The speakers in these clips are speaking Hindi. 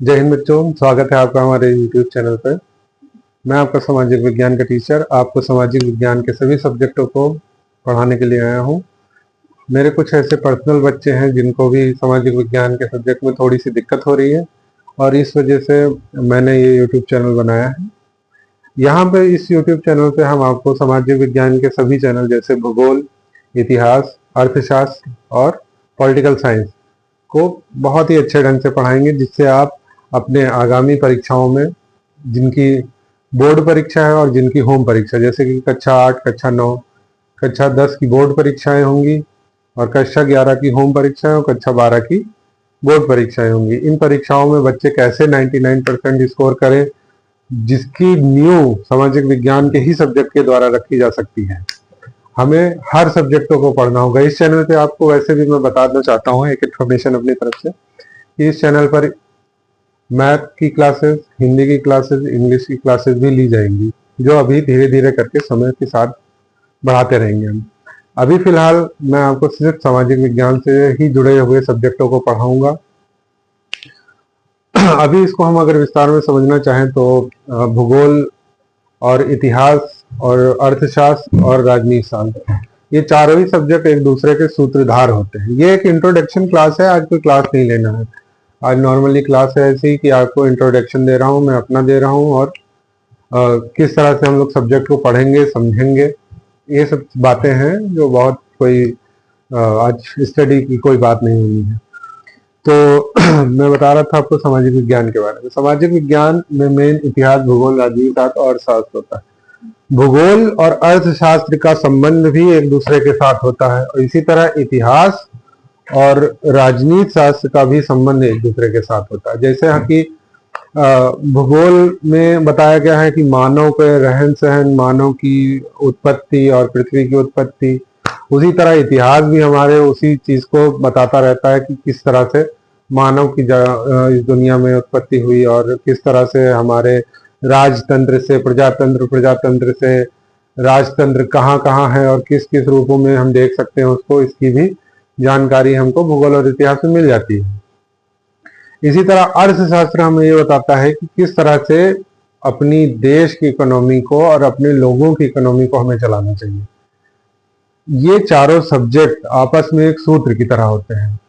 जय हिंद बच्चों, स्वागत है आपका हमारे YouTube चैनल पर। मैं आपका सामाजिक विज्ञान का टीचर आपको सामाजिक विज्ञान के सभी सब्जेक्टों को पढ़ाने के लिए आया हूं। मेरे कुछ ऐसे पर्सनल बच्चे हैं जिनको भी सामाजिक विज्ञान के सब्जेक्ट में थोड़ी सी दिक्कत हो रही है और इस वजह से मैंने ये YouTube चैनल बनाया है। यहाँ पे इस YouTube चैनल पे हम आपको सामाजिक विज्ञान के सभी चैनल जैसे भूगोल, इतिहास, अर्थशास्त्र और पॉलिटिकल साइंस को बहुत ही अच्छे ढंग से पढ़ाएंगे, जिससे आप अपने आगामी परीक्षाओं में, जिनकी बोर्ड परीक्षा है और जिनकी होम परीक्षा, जैसे कि कक्षा 8, कक्षा 9, कक्षा 10 की बोर्ड परीक्षाएं होंगी और कक्षा 11 की होम परीक्षाएं और कक्षा 12 की बोर्ड परीक्षाएं होंगी। इन परीक्षाओं में बच्चे कैसे 99% स्कोर करें, जिसकी नींव सामाजिक विज्ञान के ही सब्जेक्ट के द्वारा रखी जा सकती है। हमें हर सब्जेक्टों को पढ़ना होगा। इस चैनल पे आपको वैसे भी मैं बताना चाहता हूँ एक इन्फॉर्मेशन अपनी तरफ से कि इस चैनल पर मैथ की क्लासेस, हिंदी की क्लासेस, इंग्लिश की क्लासेस भी ली जाएंगी, जो अभी धीरे धीरे करके समय के साथ बढ़ाते रहेंगे हम। अभी फिलहाल मैं आपको सिर्फ सामाजिक विज्ञान से ही जुड़े हुए सब्जेक्टों को पढ़ाऊंगा। अभी इसको हम अगर विस्तार में समझना चाहें तो भूगोल और इतिहास और अर्थशास्त्र और राजनीति शास्त्र, ये चारों ही सब्जेक्ट एक दूसरे के सूत्रधार होते हैं। ये एक इंट्रोडक्शन क्लास है, आज कोई क्लास नहीं लेना है। आज नॉर्मली क्लास है ऐसी कि आपको इंट्रोडक्शन दे रहा हूँ, मैं अपना दे रहा हूँ और किस तरह से हम लोग सब्जेक्ट को पढ़ेंगे, समझेंगे, ये सब बातें हैं जो बहुत कोई आज स्टडी की कोई बात नहीं हुई है। तो मैं बता रहा था आपको सामाजिक विज्ञान के बारे में। सामाजिक विज्ञान में मेन इतिहास, भूगोल, राजनीति शास्त्र और अर्थशास्त्र होता है। भूगोल और अर्थशास्त्र का संबंध भी एक दूसरे के साथ होता है और इसी तरह इतिहास और राजनीति शास्त्र का भी संबंध एक दूसरे के साथ होता है। जैसे कि भूगोल में बताया गया है कि मानव के रहन सहन, मानव की उत्पत्ति और पृथ्वी की उत्पत्ति, उसी तरह इतिहास भी हमारे उसी चीज को बताता रहता है कि किस तरह से मानव की इस दुनिया में उत्पत्ति हुई और किस तरह से हमारे राजतंत्र से प्रजातंत्र, प्रजातंत्र से राजतंत्र कहाँ कहाँ है और किस किस रूपों में हम देख सकते हैं उसको, इसकी भी जानकारी हमको भूगोल और इतिहास में मिल जाती है। इसी तरह अर्थशास्त्र हमें ये बताता है कि किस तरह से अपनी देश की इकोनॉमी को और अपने लोगों की इकोनॉमी को हमें चलाना चाहिए। ये चारों सब्जेक्ट आपस में एक सूत्र की तरह होते हैं।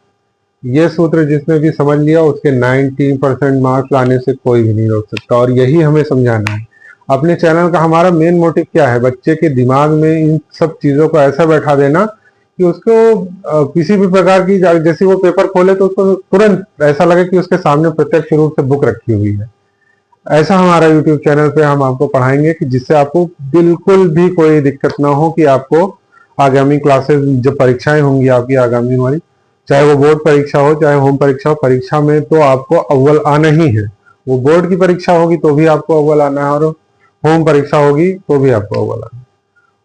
ये सूत्र जिसने भी समझ लिया उसके 90% मार्क्स लाने से कोई भी नहीं रोक सकता और यही हमें समझाना है। अपने चैनल का हमारा मेन मोटिव क्या है? बच्चे के दिमाग में इन सब चीजों को ऐसा बैठा देना कि उसको किसी भी प्रकार की, जैसे वो पेपर खोले तो उसको तुरंत ऐसा लगे कि उसके सामने प्रत्यक्ष रूप से बुक रखी हुई है। ऐसा हमारा YouTube चैनल पे हम आपको पढ़ाएंगे कि जिससे आपको बिल्कुल भी कोई दिक्कत ना हो कि आपको आगामी क्लासेस, जब परीक्षाएं होंगी आपकी आगामी वाली, चाहे वो बोर्ड परीक्षा हो चाहे होम परीक्षा हो, परीक्षा में तो आपको अव्वल आना ही है। वो बोर्ड की परीक्षा होगी तो भी आपको अव्वल आना है और होम परीक्षा होगी तो भी आपको अव्वल आना है।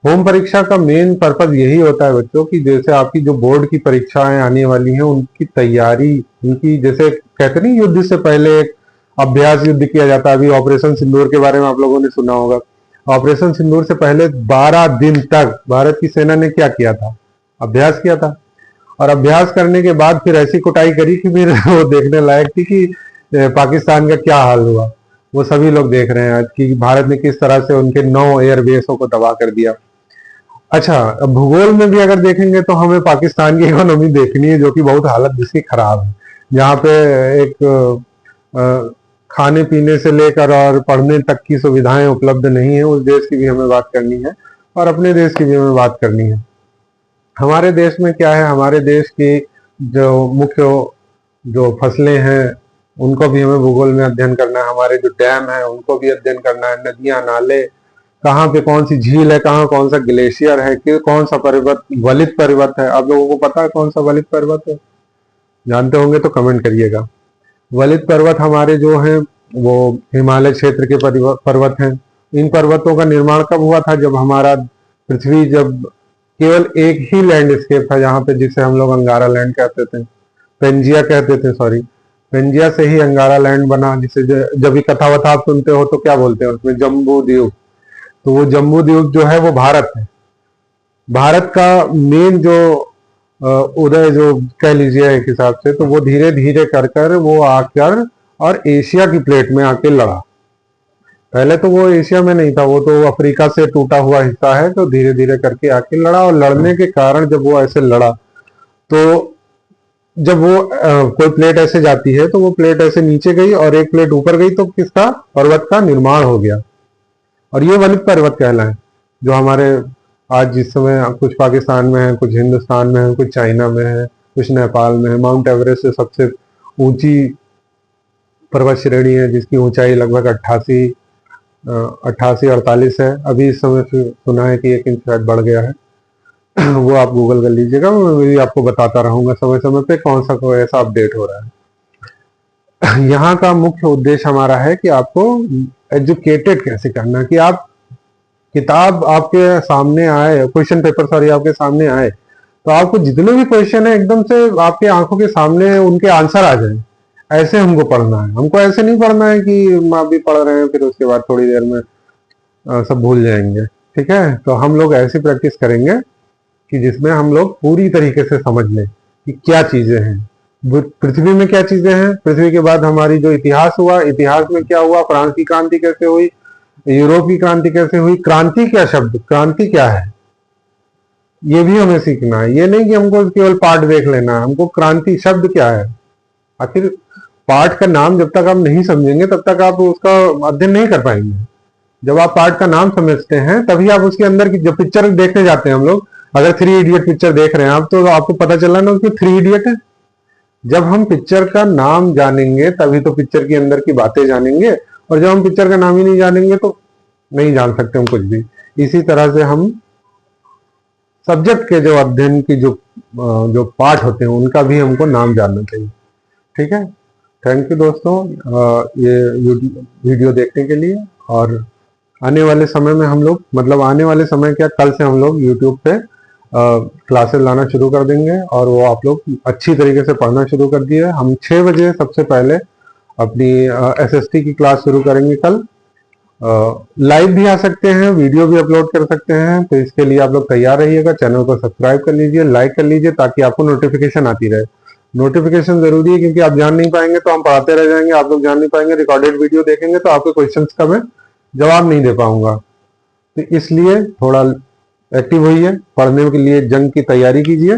होम परीक्षा का मेन पर्पज यही होता है बच्चों की जैसे आपकी जो बोर्ड की परीक्षाएं आने वाली हैं उनकी तैयारी, उनकी, जैसे कहते नहीं युद्ध से पहले एक अभ्यास युद्ध किया जाता है। अभी ऑपरेशन सिंदूर के बारे में आप लोगों ने सुना होगा। ऑपरेशन सिंदूर से पहले 12 दिन तक भारत की सेना ने क्या किया था? अभ्यास किया था। और अभ्यास करने के बाद फिर ऐसी कुटाई करी कि फिर वो देखने लायक थी कि पाकिस्तान का क्या हाल हुआ। वो सभी लोग देख रहे हैं आज कि भारत ने किस तरह से उनके 9 एयरबेसों को तबाह कर दिया। अच्छा, अब भूगोल में भी अगर देखेंगे तो हमें पाकिस्तान की इकोनॉमी देखनी है, जो कि बहुत हालत जिसकी खराब है। जहाँ पे एक खाने पीने से लेकर और पढ़ने तक की सुविधाएं उपलब्ध नहीं है, उस देश की भी हमें बात करनी है और अपने देश की भी हमें बात करनी है। हमारे देश में क्या है? हमारे देश की जो मुख्य जो फसलें हैं उनको भी हमें भूगोल में अध्ययन करना है। हमारे जो डैम है उनको भी अध्ययन करना है। नदियां, नाले, कहाँ पे कौन सी झील है, कहाँ कौन सा ग्लेशियर है, कि कौन सा पर्वत वलित पर्वत है। आप लोगों को पता है कौन सा वलित पर्वत है? जानते होंगे तो कमेंट करिएगा। वलित पर्वत हमारे जो हैं वो हिमालय क्षेत्र के पर्वत हैं। इन पर्वतों का निर्माण कब हुआ था? जब हमारा पृथ्वी, जब केवल एक ही लैंडस्केप था जहाँ पे, जिसे हम लोग अंगारा लैंड कहते थे, पेंजिया कहते थे, सॉरी, पेंजिया से ही अंगारा लैंड बना। जिसे जब भी कथा वथा आप सुनते हो तो क्या बोलते हैं उसमें? जम्बू द्वीप। तो वो जम्बू द्वीप जो है वो भारत है। भारत का मेन जो उदय, जो कह लीजिए एक हिसाब से, तो वो धीरे धीरे कर कर वो आकर और एशिया की प्लेट में आके लड़ा। पहले तो वो एशिया में नहीं था, वो तो अफ्रीका से टूटा हुआ हिस्सा है, तो धीरे धीरे करके आके लड़ा। और लड़ने के कारण जब वो ऐसे लड़ा, तो जब वो कोई प्लेट ऐसे जाती है तो वो प्लेट ऐसे नीचे गई और एक प्लेट ऊपर गई, तो किसका, पर्वत का निर्माण हो गया। और ये वलित पर्वत कहलाए, जो हमारे आज जिस समय कुछ पाकिस्तान में है, कुछ हिंदुस्तान में है, कुछ चाइना में है, कुछ नेपाल में है। माउंट एवरेस्ट से सबसे ऊंची पर्वत श्रेणी है, जिसकी ऊंचाई लगभग 88-48 है। अभी इस समय सुना है कि 1 इंच शायद बढ़ गया है। वो आप गूगल कर लीजिएगा, मैं भी आपको बताता रहूंगा समय समय पे कौन सा कोई ऐसा अपडेट हो रहा है। यहाँ का मुख्य उद्देश्य हमारा है कि आपको एजुकेटेड कैसे करना, कि आप किताब आपके सामने आए, क्वेश्चन पेपर सॉरी आपके सामने आए, तो आपको जितने भी क्वेश्चन है एकदम से आपके आंखों के सामने उनके आंसर आ जाए, ऐसे हमको पढ़ना है। हमको ऐसे नहीं पढ़ना है कि हम अभी पढ़ रहे हैं फिर उसके बाद थोड़ी देर में सब भूल जाएंगे। ठीक है, तो हम लोग ऐसी प्रैक्टिस करेंगे कि जिसमें हम लोग पूरी तरीके से समझ लें कि क्या चीजें हैं, पृथ्वी में क्या चीजें हैं, पृथ्वी के बाद हमारी जो इतिहास हुआ, इतिहास में क्या हुआ, फ्रांस की क्रांति कैसे हुई, यूरोप की क्रांति कैसे हुई, क्रांति क्या शब्द, क्रांति क्या है, ये भी हमें सीखना है। ये नहीं कि हमको केवल पाठ देख लेना है, हमको क्रांति शब्द क्या है। आखिर पाठ का नाम जब तक आप नहीं समझेंगे तब तक आप उसका अध्ययन नहीं कर पाएंगे। जब आप पाठ का नाम समझते हैं तभी आप उसके अंदर की, जब पिक्चर देखने जाते हैं हम लोग, अगर 3 इडियट पिक्चर देख रहे हैं आप, तो आपको पता चला ना उसमें 3 इडियट है। जब हम पिक्चर का नाम जानेंगे तभी तो पिक्चर के अंदर की बातें जानेंगे, और जब हम पिक्चर का नाम ही नहीं जानेंगे तो नहीं जान सकते हम कुछ भी। इसी तरह से हम सब्जेक्ट के जो अध्ययन की जो पाठ होते हैं उनका भी हमको नाम जानना चाहिए। ठीक है, थैंक यू दोस्तों ये वीडियो देखने के लिए। और आने वाले समय में हम लोग, मतलब आने वाले समय क्या, कल से हम लोग यूट्यूब पे क्लासेस लाना शुरू कर देंगे, और वो आप लोग अच्छी तरीके से पढ़ना शुरू कर दिए। हम 6 बजे सबसे पहले अपनी SST की क्लास शुरू करेंगे कल। लाइव भी आ सकते हैं, वीडियो भी अपलोड कर सकते हैं, तो इसके लिए आप लोग तैयार रहिएगा। चैनल को सब्सक्राइब कर लीजिए, लाइक कर लीजिए, ताकि आपको नोटिफिकेशन आती रहे। नोटिफिकेशन जरूरी है, क्योंकि आप जान नहीं पाएंगे तो हम पढ़ाते रह जाएंगे, आप लोग जान नहीं पाएंगे। रिकॉर्डेड वीडियो देखेंगे तो आपके क्वेश्चंस का मैं जवाब नहीं दे पाऊंगा, तो इसलिए थोड़ा एक्टिव होइए, पढ़ने के लिए जंग की तैयारी कीजिए।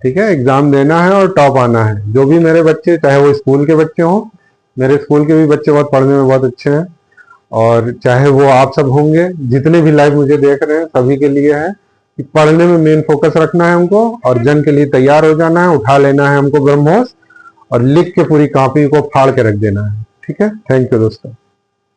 ठीक है, एग्जाम देना है और टॉप आना है। जो भी मेरे बच्चे, चाहे वो स्कूल के बच्चे हों, मेरे स्कूल के भी बच्चे बहुत पढ़ने में बहुत अच्छे हैं, और चाहे वो आप सब होंगे, जितने भी लाइव मुझे देख रहे हैं, सभी के लिए है कि पढ़ने में मेन फोकस रखना है हमको, और जंग के लिए तैयार हो जाना है। उठा लेना है हमको ब्रह्मोस, और लिख के पूरी कॉपी को फाड़ के रख देना है। ठीक है, थैंक यू दोस्तों।